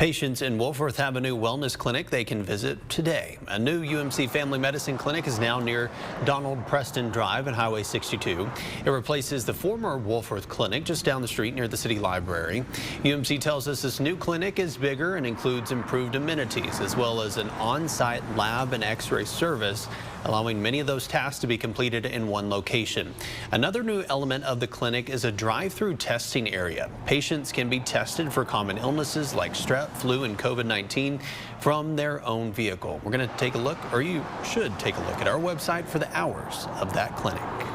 Patients in Wolfforth have a new wellness clinic they can visit today. A new UMC family medicine clinic is now near Donald Preston Drive and Highway 62. It replaces the former Wolfforth clinic just down the street near the city library. UMC tells us this new clinic is bigger and includes improved amenities as well as an on-site lab and x-ray service, allowing many of those tasks to be completed in one location. Another new element of the clinic is a drive-through testing area. Patients can be tested for common illnesses like strep, flu, and COVID-19 from their own vehicle. We're going to take a look, or you should take a look at our website for the hours of that clinic.